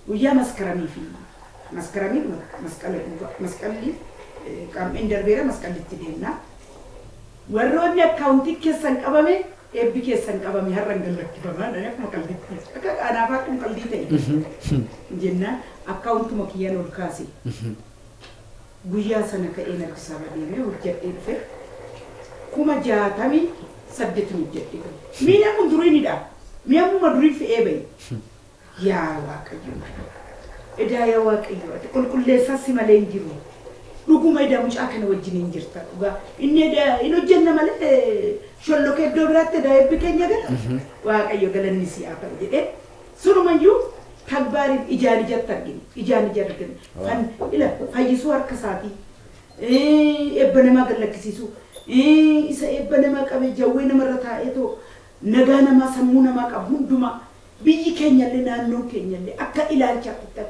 guyyaa maskaranii fi masqalli qaameen darbeera masqallitti deemna. Warroonni akkaawuntii keessan qabame eebbi keessan qabame har'an gallakkifamaa dha akkuma qalbitti akka qaanaaf akkuma qalbii ta'e jennaan akkaawuntuma kiyyaan ol kaase. Guyyaa sana ka'ee Addis Ababa deemee hojjedhee dhufe 68 hojjedhee mi'a kun duriinidha mi'a muma durii fe'ee bahe yaa waaqayyo edaa yaa waaqayyo ati qulqulleessaa si malee hin jiru dhuguma edaa mucaa kana wajjin hin jirta dhugaa inni edaa hin hojjenna malee shollokee iddoo biraatti edaa eebbi keenya gala waaqayyo galanni si haa ta'u jedhee sunumayyuu tagbaariin ijaan ijatti argine kan ila fayyisuu harka isaatii eebba namaa gallakkisiisu isa eebba namaa qabe jawwee namarra taa'eetoo nagaa namaa sammuu namaa qabu hundumaa biyyi keenyallee naannoon keenyallee akka ilaalchaatti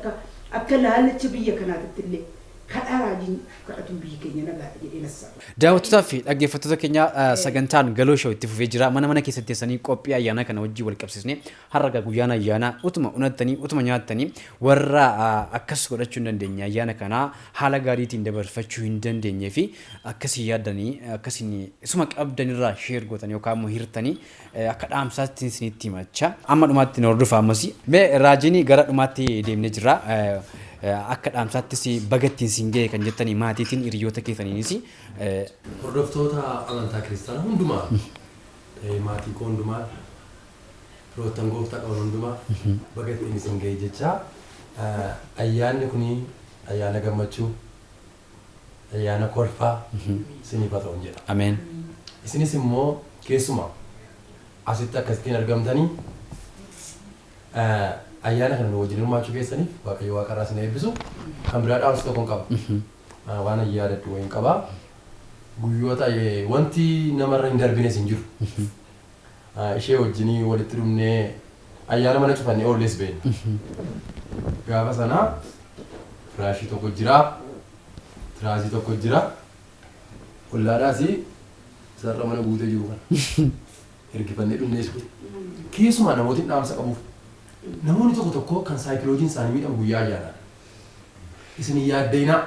akka laalcha biyya kanaatti illee kadhaa raajiin kadhatuun biyyi keenya nagaadha jedhee nassaa. Daawwattoota fi dhaggeeffattoota keenya sagantaan galoo shoo itti fufee jira. Mana keessatti teessanii qophii ayyaana kana wajjin wal qabsiisnee har'a guyyaan ayyaana utuma unattanii utuma nyaattanii warra akkas godhachuu hin dandeenye ayyaana kana haala gaariitiin dabarfachuu hin dandeenye fi akkasii yaadanii akkasiin isuma qabdanirraa sheer gootanii yookaan immoo hirtanii akka dhaamsaatti isinitti himacha. Amma dhumaatti nu hordofa ammas. Mee raajiin gara dhumaatti deemnee jira. Akka dhaamsaattis bagattiin siin ga'e kan jettanii maatiitiin hiriyoota keessaniinis hordoftoota amantaa kiristaanaa hundumaa maatii koo hundumaa firoottan gooftaa qaban hundumaa bagattiin siin ga'e jecha ayyaanni kun ayyaana gammachuu ayyaana kolfaa isiniif haa ta'u jedha. Ameen. Isinis immoo keessumaa asitti akkasittiin argamtanii ayyaana kana nu wajjin hirmaachuu keessaniif waaqayyo waaqarraa isin eebbisu kan biraa dhaamsa tokko hin qaba waan yaadadhu wayiin qaba guyyoota wanti namarra hin darbines hin jiru ishee wajjinii walitti dhumnee ayyaana mana cufannee oollees beekna gaafa sanaa firaashii tokko jira tiraasii tokko jira ollaadhaas sarara mana guutee jiru kana ergifannee dhumnees keessumaa namootiin dhaamsa qabuuf namoonni tokko kan saayikiloojiin isaanii miidhamu guyyaa ayyaanaa. Isin yaaddeenaa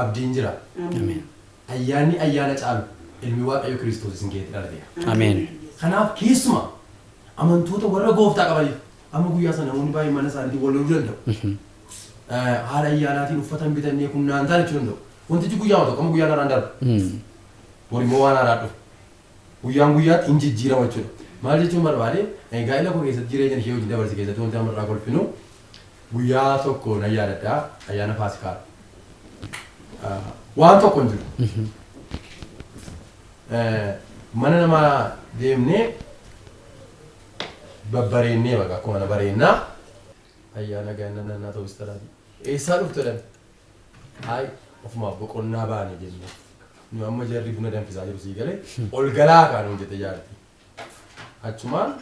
abdiin jira. Ayyaanni ayyaana caalu ilmi waaqayyo Kiristoos isin keessatti dhalateera. Ameen. Kanaaf keessumaa amantoota warra gooftaa qabaniif amma guyyaa sana namoonni baay'ee mana isaaniitiin wal loluu danda'u. Haala ayyaanaatiin uffatan bitannee kunnaan ta'a jechuu danda'u. Wantichi guyyaa tokko amma guyyaan haaraan darba. Walimmoo waan haaraa dhufu. Guyyaan guyyaatti hin jijjiirama jechuudha. Maal jechuun barbaade gaa'ela koo keessatti jireenya ishee hojii dabarsi keessatti wanti amarraa kolfinu guyyaa tokko na yaadadha ayyaana Faasikaadha. Waan tokko hin jiru. mana namaa deemnee babbareennee baqa akkuma mana bareennaa ayyaana gaannaa ta'uu istaraati. Eessaa dhufte dhan? Hayi ofumaaf boqonnaa baanii jennee. Nu amma jarri buna danfisaa jiru sii galee ol galaa kaanuun jette jaarti. Achumaan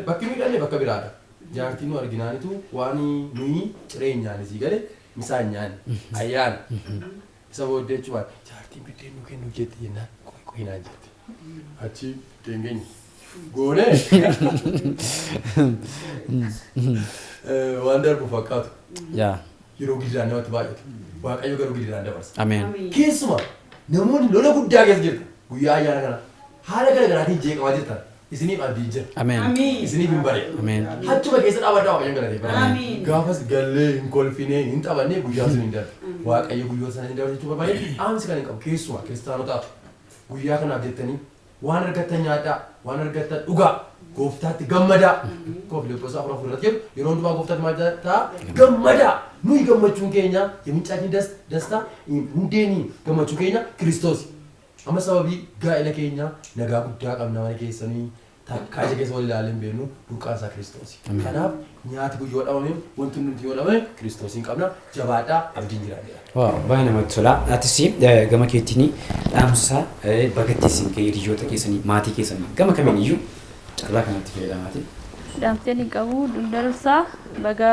bakki miidhagee bakka biraadha. Jaartii nu arginaanitu waan nuyi cireenyaan sii galee misaan nyaanni ayyaana. Isa booddee jechuudha jaartiin biddeen nu kennu jette jennaan qoyinaan jette. Achi deengeenyi goonee waan darbu fakkaatu. Yeroo gidiraan namatti baay'atu. Waaqayyo garuu gidiraan dabarsa. Ameen. Keessumaa namoonni lola guddaa keessa jirtu guyyaa ayyaana kana haala garaagaraatiin jeeqamaa jirtan isiniif abdii jira. Ameen. Isiniif hin bare. Ameen. Hachuma keessa dhaabadhaa waaqayyoon galateeffadha. Gaafas gallee hin kolfinee hin taphannee guyyaa sun hin darbe. Waaqayyo guyyaa sana hin darbe jechuun barbaade dhaamsi kan hin qabu keessumaa kiristaanotaaf guyyaa kanaaf jettanii waan argattan nyaadhaa waan argattan dhugaa gooftaatti gammadaa. Koofilippoos afur irratti jedhu yeroo hundumaa gooftaatti maal ta'a gammadaa. Nuyi gammachuun keenya የሚንጫችን ደስታ ሁንዴኒ gammachuun keenya Kiristoos. Amma sababii gaa'ela keenya nagaa guddaa qabna mana keessanii kaayya keessa wal ilaalee beenu burqaan isaa Kiristoos. Kanaaf nyaati guyyoo dhabame wanti nuti yoo dhabame Kiristoosiin qabna jabaadhaa abdiin jiraadha. Baay'ee namatti tola. Atis gama keetiin dhaamsa bagattiisin ka'ee hiriyoota keessanii maatii keessanii gama kamiin iyyuu carraa kanatti fayyadamaati. Dhaamseen hin qabu darsaa baga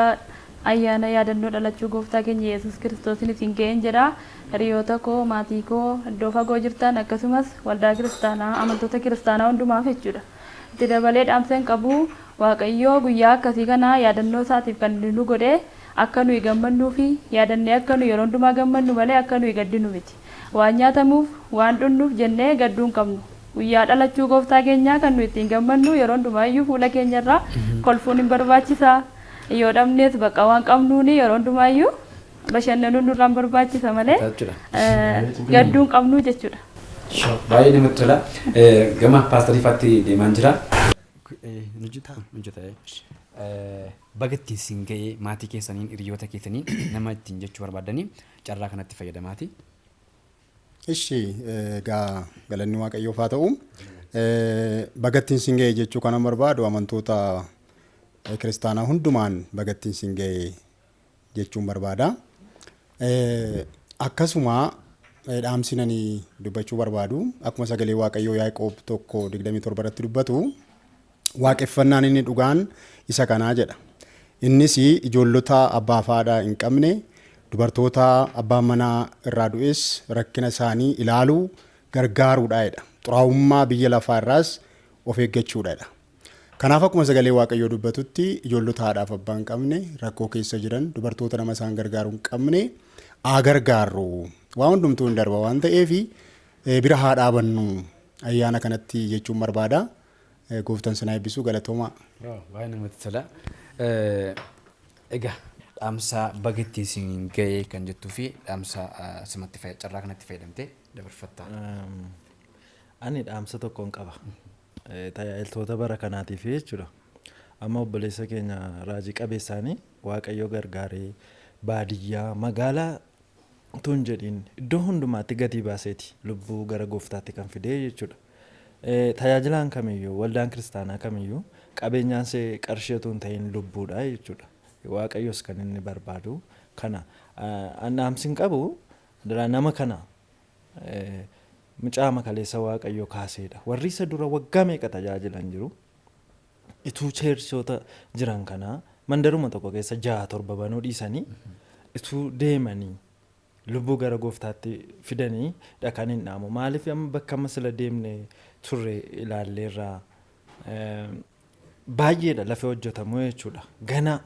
ayyaana yaadannoo dhalachuu gooftaa keenya Yesuus Kiristoosiin isin ga'een jedha. Hiriyoota koo maatii koo iddoo fagoo jirtan akkasumas waldaa kiristaanaa amantoota kiristaanaa hundumaaf jechuudha. Itti dabalee dhaamseen qabu Waaqayyoo guyyaa akkasii kana yaadannoo isaatiif kan nu godhe akka nuyi gammannuu fi yaadannee akka nuyi yeroo hundumaa gammannu malee akka nuyi gaddinu miti. Waan nyaatamuuf waan dhunnuuf jennee gadduu hin qabnu. Guyyaa dhalachuu gooftaa keenyaa kan nuyi ittiin gammannu yeroo hundumaayyuu fuula keenyarraa kolfuun hin barbaachisaa. Yoo dhabnees bakka waan qabnuuni yeroo hundumaayyuu bashannanuun nurraan barbaachisa malee gadduu hin qabnu jechuudha. Baay'ee namatti tola. Gama paastariifaatti deemaan jira. Bagattiin siin ga'ee maatii keessaniin hiriyoota keessaniin nama ittiin jechuu barbaadanii carraa kanatti fayyadamaati. Ishi egaa galanni waaqayyoof haa ta'u bagattiin siin ga'ee jechuu kanan barbaadu amantoota kiristaanaa hundumaan bagattiin siin ga'ee jechuun barbaada. Akkasuma dhaamsinanii dubbachuu barbaadu akkuma sagalee waaqayyoo Yaaqoob 1:27 irratti dubbatu waaqeffannaan inni dhugaan isa kanaa jedha. Innis ijoollota abbaa fi haadha hin qabne dubartoota abbaan manaa irraa du'es rakkina isaanii ilaaluu gargaaruudha jedha. Xuraa'ummaa biyya lafaa irraas of eeggachuudha. Kanaaf akkuma sagalee waaqayyoo dubbatutti ijoollota haadhaaf abbaa hin qabne rakkoo keessa jiran dubartoota nama isaan gargaaruu hin qabne haa gargaarru waan hundumtuu hin darba waan ta'eef bira haa dhaabannu ayyaana kanatti jechuun barbaada. Gooftaan sana eebbisuu galatoomaa. Baay'ee namatti tola. Egaa dhaamsa bagattiin siin ga'ee kan jettuu fi dhaamsa simatti carraa kanatti fayyadamtee dabarfatta. Ani dhaamsa tokkoon qaba. Tajaajiltoota bara kanaatiif jechuudha. Amma obboleessa keenya raajii qabeessaanii waaqayyo gargaaree baadiyyaa magaalaa tun jedhiin iddoo hundumaatti gatii baaseeti lubbuu gara gooftaatti kan fidee jechuudha. Tajaajilaan kamiyyuu waldaan kiristaanaa kamiyyuu qabeenyaan see qarsheetu hin ta'in lubbuudha jechuudha. Waaqayyos kan inni barbaadu kana dhaamsin qabu nama kana mucaa makaleessa waaqayyo kaaseedha. Warri isa dura waggaa meeqa tajaajilan jiru. Ituu cheersoota jiran kana mandaruma tokko keessa 6-7 banuu dhiisanii ituu deemanii lubbuu gara gooftaatti fidanii kan hin dhaamu. Maaliif amma bakka amma sila deemne turre ilaalleerraa baay'eedha lafee hojjetamu jechuudha. Gana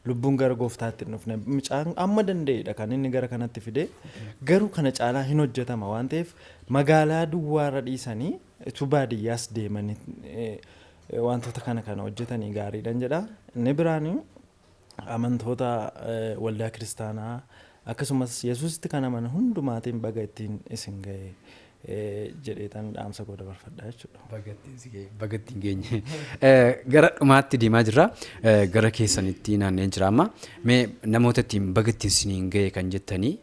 lubbuun gara gooftaatti hin dhufne mucaan amma danda'eedha kan inni gara kanatti fide garuu kana caalaa hin hojjetama waan ta'eef magaalaa duwwaarra dhiisanii ituu baadiyyaas deemanii wantoota kana hojjetanii gaariidhaan jedha. Inni biraan amantoota waldaa kiristaanaa akkasumas Yesuusitti kan amanan hundumaatiin baga ittiin isin ga'e jedheetan dhaamsa koo dabarfadha jechuudha. Bagattiin geenye. Gara dhumaatti deemaa jirra. Gara keessanitti naanneen jira amma. Mee namoota ittiin bagattiin isiniin ga'e kan jettanii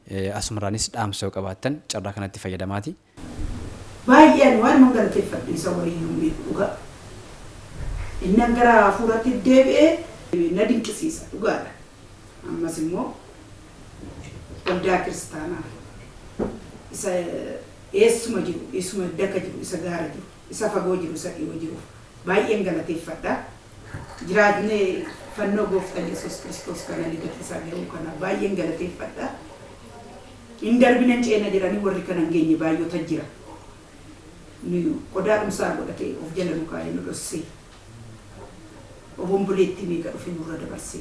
asumarraanis dhaamsa yoo qabaattan carraa kanatti fayyadamaati. baay'een waan magalateeffadhu isa waliyyuu beeku dhugaa. Inni gara hafuuratti deebi'ee na dinqisiisa dhugaadha. Ammas immoo waldaa kiristaanaa isa eessuma jiru, eessuma daka jiru, isa gaara jiru, isa fagoo jiru, isa dhiyoo jiru baay'een galateeffadha. Jiraatnee fannoo gooftaa Yesuus Kiristoos kana ligatti isaa ga'uu kana baay'een galateeffadha. Hin darbinen ceena jedhanii warri kana hin geenye baay'oota jira. Qodaadhumsaa godhatee of jala nu kaa'ee nu dhossee obomboleetti meeqa dhufe nurra dabarsee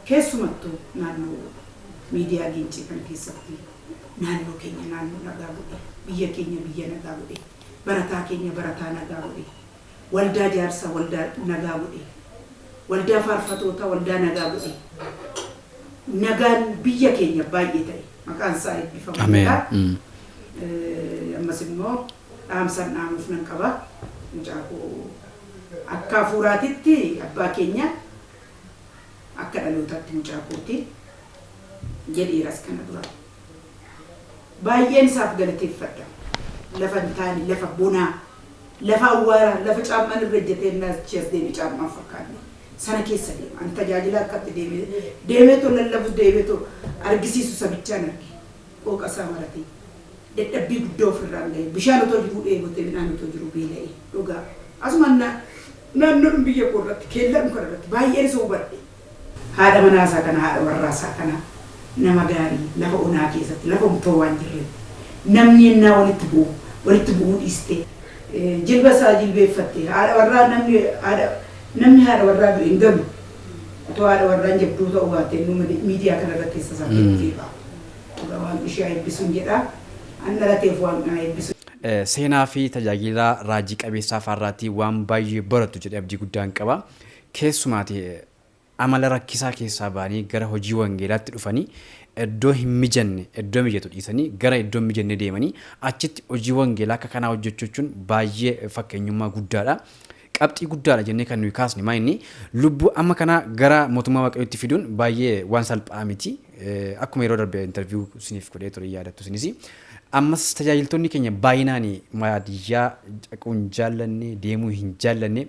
keessumattuu naannoo miidiyaa gincii kana keessatti naannoo keenya naannoo nagaa godhe biyya keenya biyya nagaa godhe barataa keenya barataa nagaa godhe waldaa jaarsaa waldaa nagaa godhe waldaa faarfatootaa waldaa nagaa godhe nagaan biyya keenya baay'ee ta'e maqaan isaa eebbifamuudha. Ammas immoo dhaamsan dhaamuuf nan qaba. Mucaakoo akka hafuuraatitti abbaa keenya akka dhalootaatti mucaakooti jedheeras kana dura. Baay'een isaaf galateeffadha. Lafa hin taane, lafa bonaa, lafa awwaaraa, lafa caammaan irra ejjatee naas as deeme caammaan fakkaanne. Sana keessa deema. Ani tajaajila akkatti deemeetoo lallabus deemeetoo argisiisu sabichaan arge. Qooqa isaa maratee. Dadhabbii guddaa ofirraan ga'e. Bishaan otoo jiruu eegotee midhaan otoo jiruu beela'e. Dhugaa. Asuma naannoon biyya koo irratti keellaan kana irratti baay'een isa hubadhe. Haadha manaasaa kana haadha warraasaa kana nama gaarii lafa onaa keessatti lafa umtoo waan jirretti namni ennaa walitti bu'uu dhiiste jilba isaa jilbeeffatte haadha warraa namni haadha warraa du'e hin galu otoo haadha warraan jabduu ta'uu baatee miidiyaa kana irratti keessa isaa jeeqaa. Dhugaa waan ishee eebbisuun jedhaa an dhalateef waan kana eebbisu. Seenaa fi tajaajila raajii qabeessaa faarraatii waan baay'ee baratu jedhee abdii guddaan qaba. Keessumaati amala rakkisaa keessaa ba'anii gara hojii wangeelaatti dhufanii iddoo hin mijanne iddoo mijatu dhiisanii gara iddoo hin mijanne deemanii achitti hojii wangeelaa akka kanaa hojjechuun baay'ee fakkeenyummaa guddaadha. Qabxii guddaadha jennee kan nuyi kaasne maa inni lubbuu amma kana gara mootummaa waaqayyootti fiduun baay'ee waan salphaa miti. Akkuma yeroo darbe interviyuu isiniif godhee ture yaadattu isinis. Ammas tajaajiltoonni keenya baay'inaan baadiyyaa dhaquun jaallanne deemuu hin jaallanne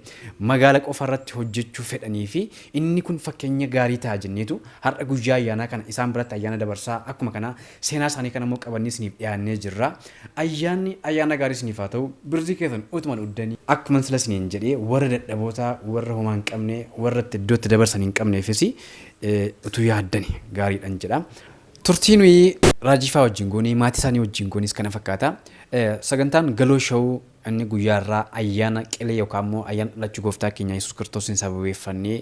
magaala qofa irratti hojjechuu fedhanii fi inni kun fakkeenya gaarii ta'a jenneetu har'a guyyaa ayyaanaa kana isaan biratti ayyaana dabarsaa akkuma kana seenaa isaanii kana immoo qabannee isiniif dhiyaannee jirra. Ayyaanni ayyaana gaarii isiniif haa ta'u birrii keessan utuma dhuddanii akkuma sila isiniin jedhee warra dadhabootaa warra homaa hin qabne warra iddootti dabarsan hin qabneefis utuu yaaddani gaariidhaan jedha. Turtii nuyi raajifaa wajjin goonee maatii isaanii wajjin goonis kana fakkaata. Sagantaan galoo shawuu inni guyyaarraa ayyaana qilee yookaan immoo ayyaana dhalachuu gooftaa keenya Yesuus Kiristoosiin sababeeffannee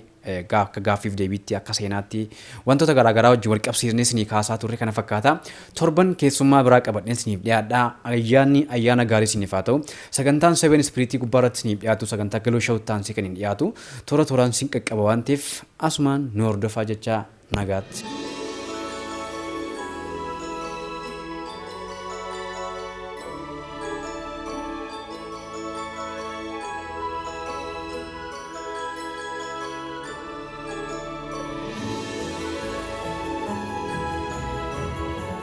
akka gaaffiif deebiitti akka seenaatti wantoota garaagaraa wajjin wal qabsiisnee isinii kaasaa turre kana fakkaata. Torban keessummaa biraa qabadheen isiniif dhiyaadha. Ayyaanni ayyaana gaarii isiniif haa ta'u. Sagantaan 7 ispiriitii gubbaarratti isiniif dhiyaatu sagantaa galoo shawuu taansii kan hin dhiyaatu toora tooraan isin qaqqaba waan ta'eef asumaan nu hordofaa jecha nagaatti.